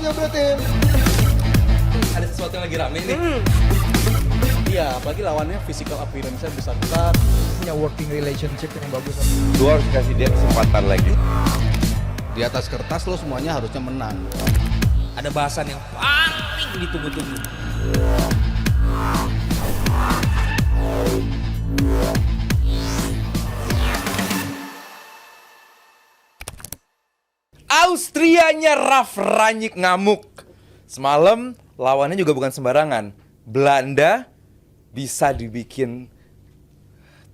aja berarti. Ada sesuatu yang lagi rame nih. Iya, apalagi lawannya physical appearance-nya besar-besar. Punya working relationship yang bagus. Lu harus kasih dia kesempatan lagi. Di atas kertas lo semuanya harusnya menang. Ada bahasan yang paling ditunggu-tunggu. Austrianya Ralf Rangnick ngamuk. Semalam lawannya juga bukan sembarangan. Belanda bisa dibikin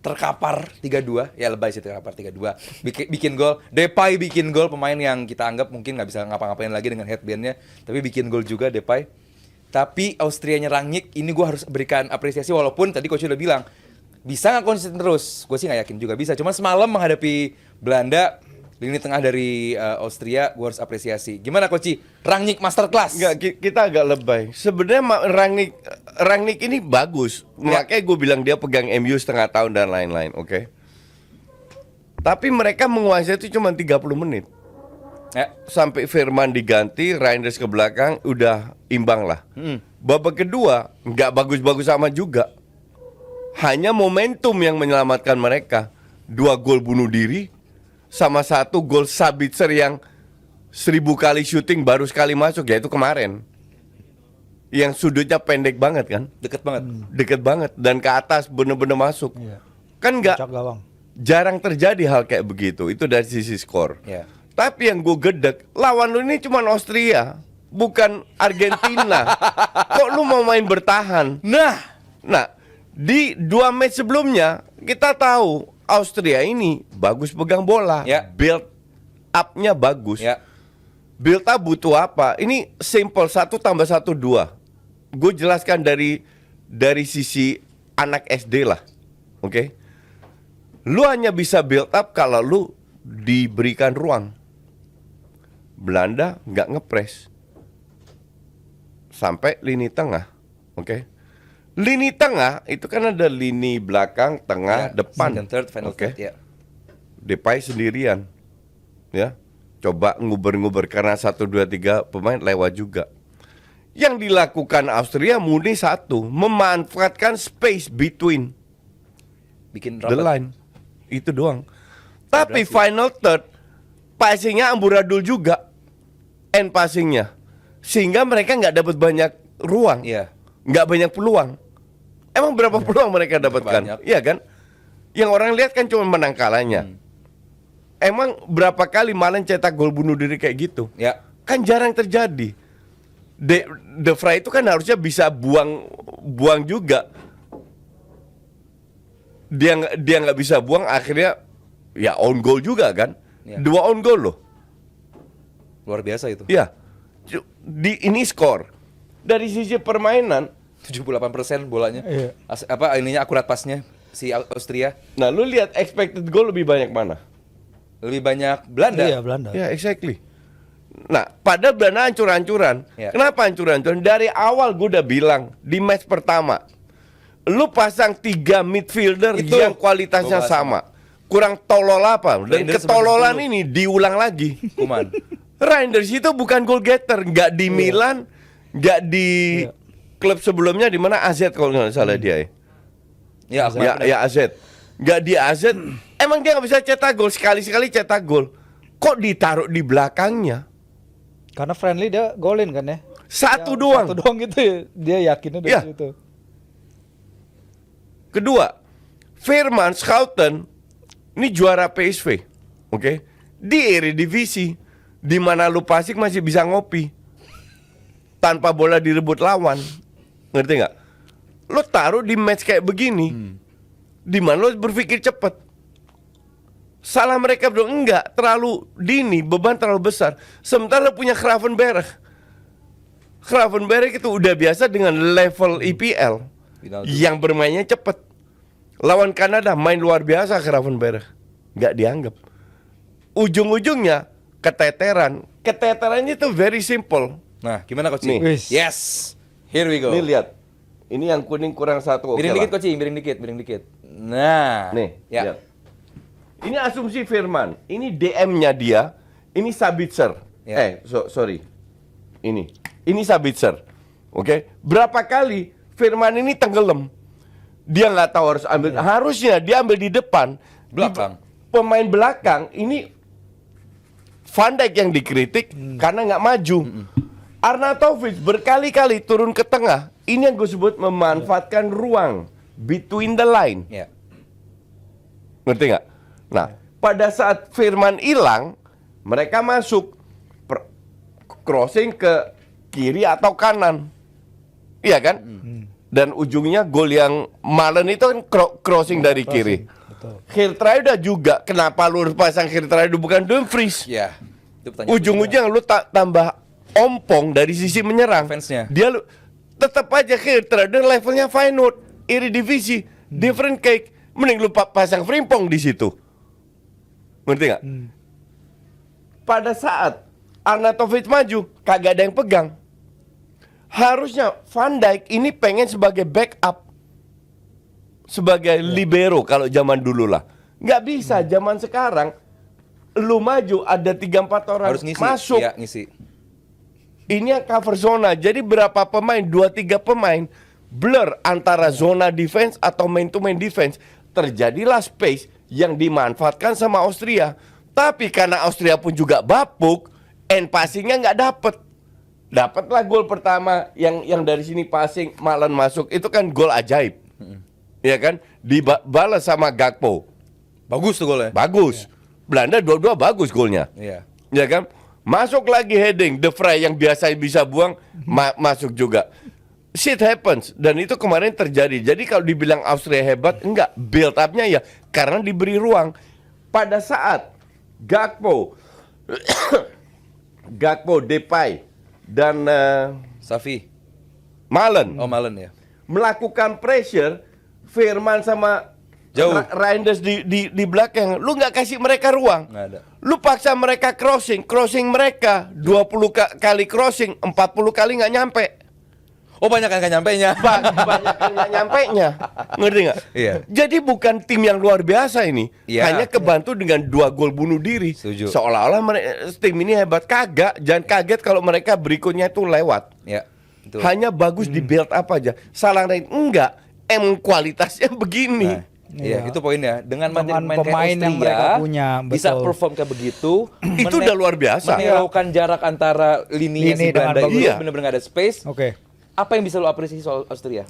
terkapar 3-2. Ya lebay sih terkapar 3-2. Bikin gol. Depay bikin gol, pemain yang kita anggap mungkin nggak bisa ngapa-ngapain lagi dengan headbandnya. Tapi bikin gol juga Depay. Tapi Austrianya Rangnick ini gue harus berikan apresiasi. Walaupun tadi coach udah bilang bisa nggak konsisten terus. Gue sih nggak yakin juga bisa. Cuma semalam menghadapi Belanda, lini tengah dari Austria, gue harus apresiasi. Gimana Coach? Rangnick masterclass. Enggak, kita agak lebay. Sebenarnya Rangnick ini bagus. Ya. Makanya gue bilang dia pegang MU setengah tahun dan lain-lain, oke? Tapi mereka menguasai itu cuma 30 menit. Ya. Sampai Veerman diganti, Reinders ke belakang, udah imbang lah. Babak kedua, nggak bagus-bagus sama juga. Hanya momentum yang menyelamatkan mereka. 2 gol bunuh diri, sama 1 gol Sabitzer yang 1000 kali syuting baru sekali masuk, yaitu kemarin. Yang sudutnya pendek banget kan? Deket banget. Deket banget dan ke atas bener-bener masuk. Iya. Kan nggak Cak gawang. jarang terjadi hal kayak begitu. Itu dari sisi skor. Ya. Tapi yang gue gedek, lawan lu ini cuma Austria, bukan Argentina. Kok lu mau main bertahan? Nah, di 2 match sebelumnya kita tahu Austria ini bagus pegang bola, Ya. build up-nya bagus. Ya. Build up butuh apa? Ini simple, 1 tambah 1 2. Gue jelaskan dari sisi anak SD lah, oke? Lu hanya bisa build up kalau lu diberikan ruang. Belanda nggak ngepres sampai lini tengah, oke? Lini tengah itu kan ada lini belakang, tengah, Ya. depan. Second, third, final Oke. third, ya. Depay sendirian, ya. Coba nguber-nguber karena 1, 2, 3 pemain lewat juga. Yang dilakukan Austria murni satu, memanfaatkan space between Bikin the rapat. line. Itu doang. Tapi final third, passingnya amburadul juga, end passingnya, sehingga mereka nggak dapat banyak ruang, Iya. nggak banyak peluang. Emang berapa peluang mereka dapatkan? Banyak. Iya kan? Yang orang lihat kan cuma menang kalahnya. Emang berapa kali Malen cetak gol bunuh diri kayak gitu? Ya. Kan jarang terjadi. De Vrij itu kan harusnya bisa buang juga. Dia nggak bisa buang, akhirnya ya own goal juga kan? Ya. 2 own goal loh. Luar biasa itu. Ya. Ini skor. Dari sisi permainan, 78% bolanya. Iya. Ininya akurat pasnya si Austria. nah lu lihat expected goal lebih banyak mana? Lebih banyak Belanda. Iya, Belanda. Ya, exactly. Nah, pada Belanda hancur-hancuran. Ya. Kenapa hancur-hancuran? Dari awal gue udah bilang di match pertama, lu pasang 3 midfielder Itu yang kualitasnya gua bahas sama. Kurang tolol apa? Dan Reinders ketololan sebagai 10. ini diulang lagi. Kuman. Reinders itu bukan goal getter, nggak di Milan, nggak di klub sebelumnya di mana AZ kalau nggak salah dia ya. Ya, Ya AZ. Nggak di AZ, emang dia nggak bisa cetak gol, sekali-sekali cetak gol. Kok ditaruh di belakangnya? Karena friendly dia golin kan ya. Satu Ya, doang. Satu doang gitu ya. Dia yakinnya dari Ya. situ. Kedua, Veerman Schouten ini juara PSV, oke? Di Eredivisie, di mana lu Pasik masih bisa ngopi tanpa bola direbut lawan, ngerti nggak? Lu taruh di match kayak begini, di mana lu berpikir cepet. Salah mereka bro, enggak, terlalu dini, beban terlalu besar. Sementara lu punya Gravenberch. Gravenberch itu udah biasa dengan level IPL yang bermainnya cepet. Lawan Kanada main luar biasa Gravenberch, nggak dianggap. Ujung-ujungnya keteteran. Keteterannya itu very simple. Nah, gimana Coach? Nih. Wis. Yes. Here we go. Ini lihat, ini yang kuning kurang 1. oke Miring lah. dikit Coach, miring dikit. Nah. Nih, Ya. lihat. Ini asumsi Veerman. Ini DM-nya dia. Ini Sabitzer. Ya. Sorry. Ini Sabitzer. Oke. Berapa kali Firman ini tenggelam. Dia nggak tahu harus ambil. Harusnya dia ambil di depan. Belakang. Pemain belakang ini Van Dijk yang dikritik karena nggak maju. Arnautovic berkali-kali turun ke tengah. Ini yang gue sebut memanfaatkan ruang between the line. Ya. Ngerti nggak? Nah, pada saat Firman hilang, mereka masuk crossing ke kiri atau kanan, iya kan? Dan ujungnya gol yang Malen itu kan crossing dari kiri. Geertruida juga, kenapa lu pasang Geertruida bukan Dumfries? Ya. Itu pertanyaan Ujung-ujung lu tambah ompong dari sisi menyerang. Defense-nya. Dia tetap aja Geertruida levelnya Feyenoord, Eredivisie, different cake. Mending lu pasang Frimpong di situ. Ngerti nggak? Pada saat Arnautovic maju, kagak ada yang pegang. Harusnya Van Dijk ini pengen sebagai backup, sebagai libero kalau zaman dulu lah. Nggak bisa zaman sekarang. Lu maju ada 3-4 orang harus ngisi. masuk. Ya, ngisi. Ini yang cover zona. Jadi berapa pemain? 2-3 pemain blur antara zona defense atau main to main defense. Terjadilah space yang dimanfaatkan sama Austria. Tapi karena Austria pun juga bapuk, end passingnya nggak dapet. Dapatlah gol pertama yang dari sini passing Malen masuk. Itu kan gol ajaib. Ya kan? Dibalas sama Gakpo. Bagus tuh golnya. Bagus. Belanda dua-dua bagus golnya. Iya. Ya kan? Masuk lagi heading, De Vrij yang biasa bisa buang masuk juga. Shit happens dan itu kemarin terjadi. Jadi kalau dibilang Austria hebat, enggak, build up-nya ya karena diberi ruang. Pada saat Gakpo Depay dan Safi. Malen Oh, Malen ya. melakukan pressure, Firman sama Jauh. Reinders di belakang, lu nggak kasih mereka ruang. Nggak ada. Lu paksa mereka crossing mereka 20 kali crossing, 40 kali nggak nyampe. Oh, banyak kan nggak nyampenya. Banyak yang nggak nyampe-nya. Ngerti nggak? Iya. Jadi bukan tim yang luar biasa ini. Iya. Hanya kebantu dengan 2 gol bunuh diri. Setuju. Seolah-olah tim ini hebat. Kagak. Jangan kaget kalau mereka berikutnya itu lewat. Ya. Betul. Hanya bagus di build up aja. Salah lain enggak. Emang kualitasnya begini. Nah, iya, itu poinnya. Dengan Dengan pemain pemain yang mereka punya, bisa betul. perform kayak begitu. Itu udah luar biasa. Menelaukan jarak antara lininya Lini si dengan Belanda bagus. itu Iya. benar-benar nggak ada space. Oke. Apa yang bisa lo apresiasi soal Austria?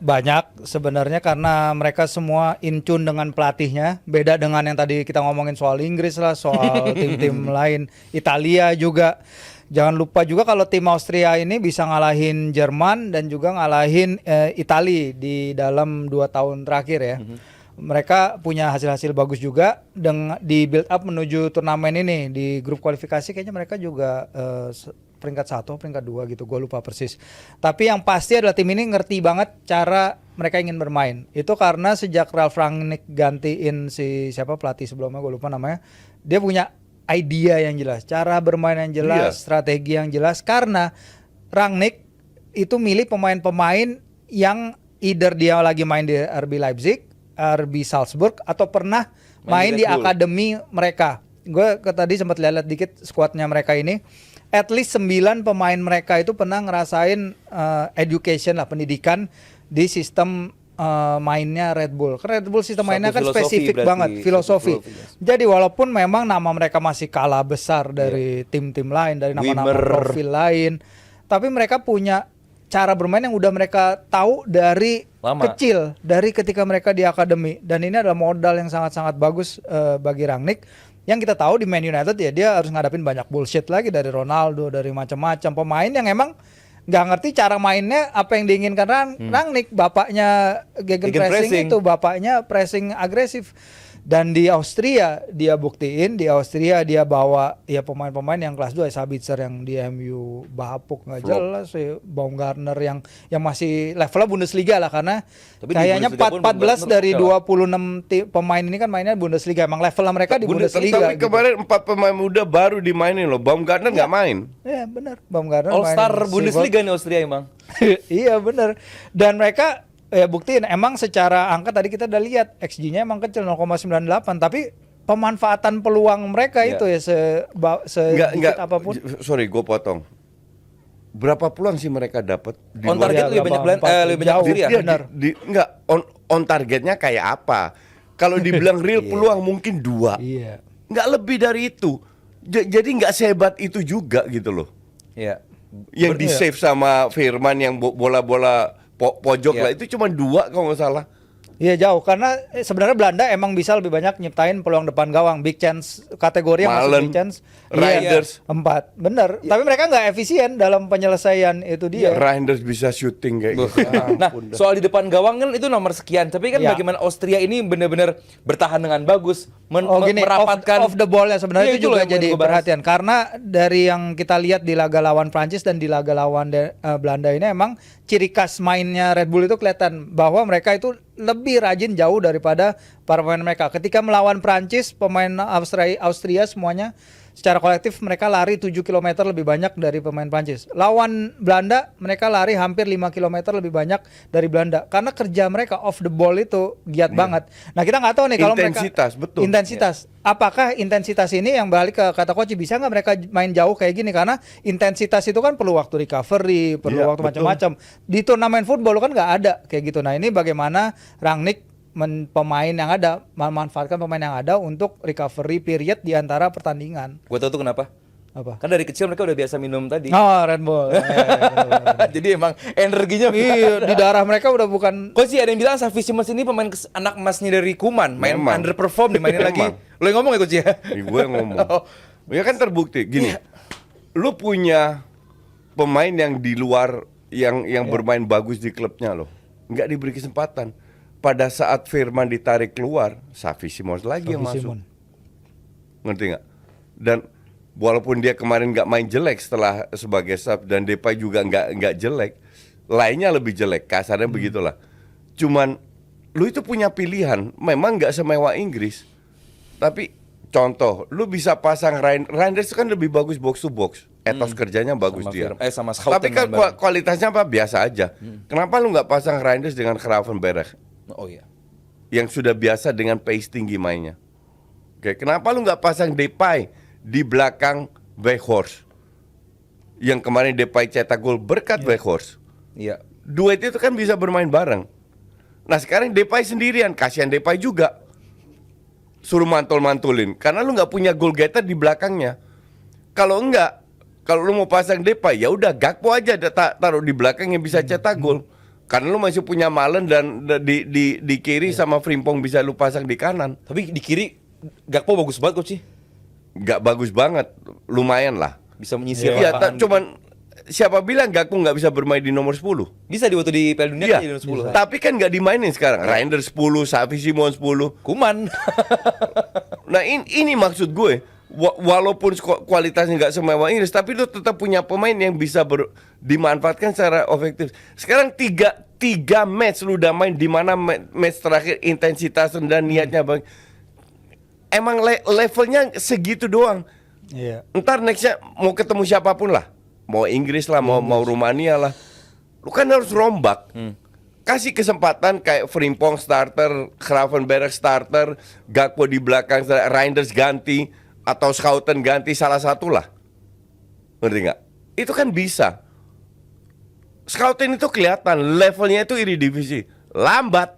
Banyak sebenarnya karena mereka semua in tune dengan pelatihnya. Beda dengan yang tadi kita ngomongin soal Inggris lah, soal tim-tim lain. Italia juga. Jangan lupa juga kalau tim Austria ini bisa ngalahin Jerman dan juga ngalahin Italia di dalam 2 tahun terakhir ya. Mereka punya hasil-hasil bagus juga di build up menuju turnamen ini. Di grup kualifikasi kayaknya mereka juga peringkat 1, peringkat 2 gitu, gue lupa persis. Tapi yang pasti adalah tim ini ngerti banget cara mereka ingin bermain. Itu karena sejak Ralf Rangnick gantiin siapa pelatih sebelumnya, gue lupa namanya, dia punya idea yang jelas, cara bermain yang jelas, strategi yang jelas. Karena Rangnick itu milih pemain-pemain yang either dia lagi main di RB Leipzig, RB Salzburg, atau pernah main di Red Bull. akademi mereka. Gue tadi sempat lihat dikit skuadnya mereka ini. At least 9 pemain mereka itu pernah ngerasain education lah, pendidikan di sistem mainnya Red Bull. Karena Red Bull sistem Suatu mainnya kan filosofi spesifik berarti, banget, filosofi. suatu filosofi. Jadi walaupun memang nama mereka masih kalah besar dari tim-tim lain, dari nama-nama Wimmer. profil lain, tapi mereka punya cara bermain yang udah mereka tahu dari Lama. kecil, dari ketika mereka di akademi. Dan ini adalah modal yang sangat-sangat bagus bagi Rangnick. Yang kita tahu di Man United ya dia harus ngadapin banyak bullshit lagi dari Ronaldo, dari macam-macam pemain yang emang nggak ngerti cara mainnya apa yang diinginkan Rangnick. Bapaknya gegenpressing itu, bapaknya pressing agresif. Dan di Austria dia buktiin, di Austria dia bawa ya pemain-pemain yang kelas 2, Sabitzer yang di MU bapuk nggak jelas, Baumgartner yang masih levelnya Bundesliga lah, karena Tapi di kayaknya Bundesliga pun 14 Baumgartner dari oke lah. 26 pemain ini kan mainnya Bundesliga, emang levelnya mereka di Bundesliga. Tapi gitu. kemarin 4 pemain muda baru dimainin loh. Baumgartner nggak main. Ya benar, Baumgartner All Star main Bundesliga nih Austria emang. Iya benar. Dan mereka ya buktiin emang secara angka tadi kita udah lihat XG-nya emang kecil 0,98, tapi pemanfaatan peluang mereka Iya. itu ya sedikit apapun. Sorry, gue potong. Berapa peluang sih mereka dapat? On target lebih banyak lebih banyak jauh. Austria. Iya, benar. Enggak, on targetnya kayak apa? Kalau dibilang real peluang mungkin 2. Iya. Nggak lebih dari itu. Jadi nggak sehebat itu juga gitu loh. Iya. Yang di save sama Firman yang bola-bola pojok Iya. lah itu cuma 2 kalau nggak salah. Iya jauh karena sebenarnya Belanda emang bisa lebih banyak nyiptain peluang depan gawang, big chance kategori yang masuk Malen, big chance. Reinders. Iya, 4, bener. Tapi mereka nggak efisien dalam penyelesaian itu dia. Reinders bisa syuting kayak gitu. Nah, soal di depan gawang kan itu nomor sekian. Tapi kan Ya. bagaimana Austria ini benar-benar bertahan dengan bagus, Gini, merapatkan off the ball-nya sebenarnya Iya, itu juga loh yang jadi gua bahas. perhatian karena dari yang kita lihat di laga lawan Prancis dan di laga lawan Belanda ini emang ciri khas mainnya Red Bull itu kelihatan bahwa mereka itu lebih rajin jauh daripada para pemain mereka. Ketika melawan Prancis, pemain Austria semuanya secara kolektif mereka lari 7 km lebih banyak dari pemain Prancis. Lawan Belanda mereka lari hampir 5 km lebih banyak dari Belanda karena kerja mereka off the ball itu giat banget. Nah, kita nggak tahu nih kalau Intensitas, mereka betul. intensitas. Apakah intensitas ini yang balik ke kata coach bisa nggak mereka main jauh kayak gini karena intensitas itu kan perlu waktu recovery, perlu Iya, waktu betul. macam-macam. Di turnamen football kan nggak ada kayak gitu. Nah, ini bagaimana Rangnick pemain yang ada memanfaatkan pemain yang ada untuk recovery period di antara pertandingan. Gue tahu tuh kenapa. Apa? Kan dari kecil mereka udah biasa minum tadi. Oh, Red Bull. Jadi emang energinya Iya, di darah mereka udah bukan. Kok sih ada yang bilang Xavi Simons ini pemain anak emasnya dari Kuman, main Memang. underperform dimainin lagi. Memang. Lo yang ngomong ya Coach ya? Gue yang ngomong. Oh. Ya kan terbukti gini. Lu punya pemain yang di luar yang bermain bagus di klubnya loh. Nggak diberi kesempatan. Pada saat Firman ditarik keluar, Xavi Simons lagi yang Xavi masuk. Simons. Ngerti nggak? Dan walaupun dia kemarin nggak main jelek setelah sebagai sub dan Depay juga nggak jelek, lainnya lebih jelek, kasarnya begitulah. Cuman lu itu punya pilihan, memang nggak semewah Inggris, tapi contoh, lu bisa pasang Reinders kan lebih bagus box to box, etos kerjanya bagus Sama dia. sama Schouten Tapi kan main bareng. kualitasnya apa biasa aja. Kenapa lu nggak pasang Reinders dengan Gravenberch Oh iya. yang sudah biasa dengan pace tinggi mainnya? Oke, kenapa lu nggak pasang Depay di belakang Weghorst? Yang kemarin Depay cetak gol berkat Weghorst. Iya. Duet itu kan bisa bermain bareng. Nah sekarang Depay sendirian, kasihan Depay juga. Suruh mantul-mantulin, karena lu nggak punya goal getter di belakangnya. Kalau lu mau pasang Depay, ya udah Gakpo aja taruh di belakang yang bisa cetak gol. Karena lu masih punya Malen dan di kiri sama Frimpong bisa lu pasang di kanan. Tapi di kiri Gakpo bagus banget Coach sih. Nggak bagus banget, lumayan lah. Bisa menyisir Iya, lapangan. cuman siapa bilang Gakpo nggak bisa bermain di nomor 10? Bisa di waktu di Piala Dunia Iya, di nomor 10. tapi kan nggak dimainin sekarang. Reinders 10, Xavi Simons 10. Kuman. Nah ini maksud gue, walaupun kualitasnya nggak semewah Inggris, tapi lu tetap punya pemain yang bisa dimanfaatkan secara efektif. Sekarang tiga match lu udah main, di mana match terakhir intensitas rendah, niatnya bang. Emang levelnya segitu doang. Iya. Ntar nextnya mau ketemu siapapun lah, mau Inggris lah, mau Rumania lah, lu kan harus rombak. Kasih kesempatan kayak Frimpong starter, Gravenberch starter, Gakpo di belakang, Reinders ganti, atau Schouten ganti, salah satu lah. Ngerti nggak? Itu kan bisa. Schouten itu kelihatan levelnya itu Eredivisie, lambat.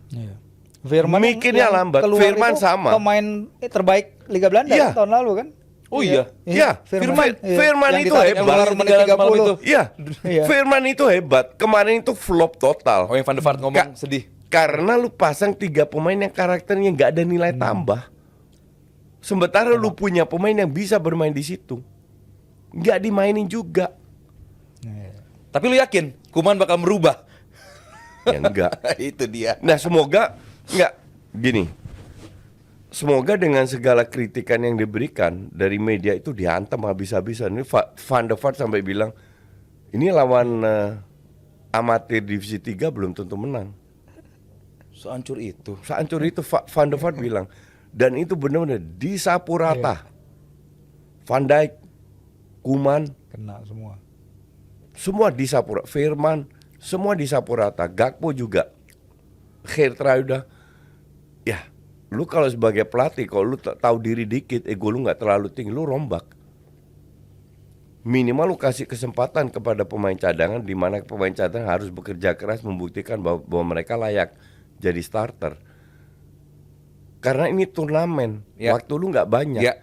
Iya. Firman Mikirnya yang lambat. keluar Firman itu sama. pemain terbaik Liga Belanda Iya. kan, tahun lalu kan? Oh iya. Iya, Firman Firman Yang itu ditarik hebat. keluar Yang menit meninggal malam 30. itu. Iya, Iya. Firman itu hebat. Kemarin itu flop total. Oh yang Van der Vaart ngomong sedih. Karena lu pasang 3 pemain yang karakternya nggak ada nilai tambah. Sementara lu punya pemain yang bisa bermain di situ, nggak dimainin juga. Tapi lu yakin Kuman bakal merubah? Ya enggak. Itu dia. Nah semoga nggak gini. Semoga dengan segala kritikan yang diberikan dari media itu dihantam habis-habisan. Ini Van der Vaart sampai bilang ini lawan amatir divisi 3 belum tentu menang. Sehancur itu. Sehancur itu Van der Vaart bilang. Dan itu benar-benar disapu rata. Van Dijk, Koeman, Kena semua. semua disapu rata. Firman, semua disapu rata. Gakpo juga. Geertruida. Ya, lu kalau sebagai pelatih, kalau lu tahu diri dikit, ego lu nggak terlalu tinggi, lu rombak. Minimal lu kasih kesempatan kepada pemain cadangan, di mana pemain cadangan harus bekerja keras membuktikan bahwa mereka layak jadi starter. Karena ini turnamen, Ya. waktu lu nggak banyak. Ya.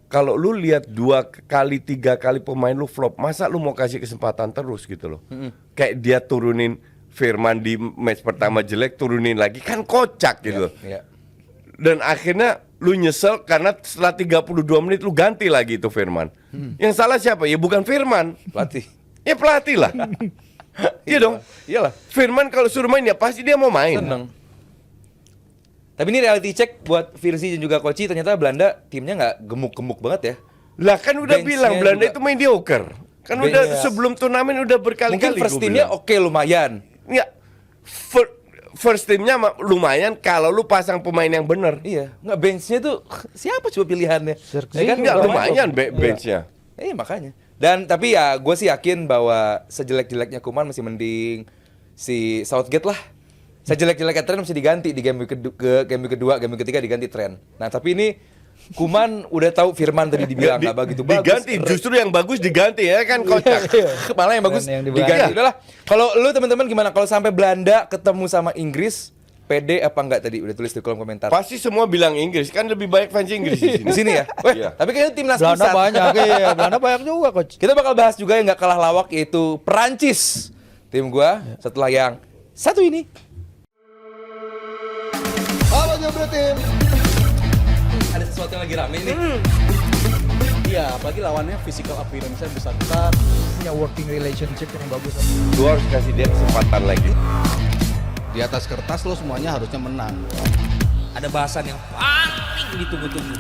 Kalau lu lihat 2 kali 3 kali pemain lu flop, masa lu mau kasih kesempatan terus gitu loh? Kayak dia turunin Firman di match pertama jelek, turunin lagi, kan kocak gitu loh. Ya. Dan akhirnya lu nyesel karena setelah 32 menit lu ganti lagi itu Firman. Yang salah siapa? Ya bukan Firman, Pelatih. ya pelatih lah. Iya dong. Iyalah. Firman kalau suruh main ya pasti dia mau main. Seneng. Tapi ini reality check buat Virsi dan juga Koci, ternyata Belanda timnya nggak gemuk-gemuk banget ya. Lah kan udah Benchnya bilang Belanda juga. itu mediocre. Kan Bench. udah sebelum turnamen udah berkali-kali Mungkin first gua timnya bilang. oke lumayan. Ya, first timnya lumayan kalau lu pasang pemain yang bener. Iya, nggak benchnya tuh siapa coba pilihannya? Xerxes Ya kan, Enggak, lumayan. lumayan benchnya. Iya makanya. Dan tapi ya gue sih yakin bahwa sejelek-jeleknya Kuman masih mending si Southgate lah. Sejelek-jeleknya Trent masih diganti di game week kedua, game week ketiga diganti Trent. Nah tapi ini Kuman udah tahu Firman tadi dibilang nggak begitu bagus. Diganti, justru yang bagus diganti ya kan kocak. Malah yang bagus Yang diganti. diganti. Udahlah. Kalau lu teman-teman gimana? Kalau sampai Belanda ketemu sama Inggris, pede apa enggak tadi? Udah tulis di kolom komentar. Pasti semua bilang Inggris, kan lebih banyak fans Inggris di sini. Di sini ya. Weh, Iya. tapi kayaknya timnas Belanda pusat. banyak, iya. Belanda banyak juga, coach. Kita bakal bahas juga yang nggak kalah lawak yaitu Perancis. Tim gua setelah yang satu ini. Halo Jabro Tim. Ada sesuatu yang lagi rame nih. Iya, apalagi lawannya physical appearance-nya besar-besar. Punya working relationship yang bagus. Lu harus kasih dia kesempatan lagi. Di atas kertas lo semuanya harusnya menang. Ada bahasan yang paling ditunggu-tunggu.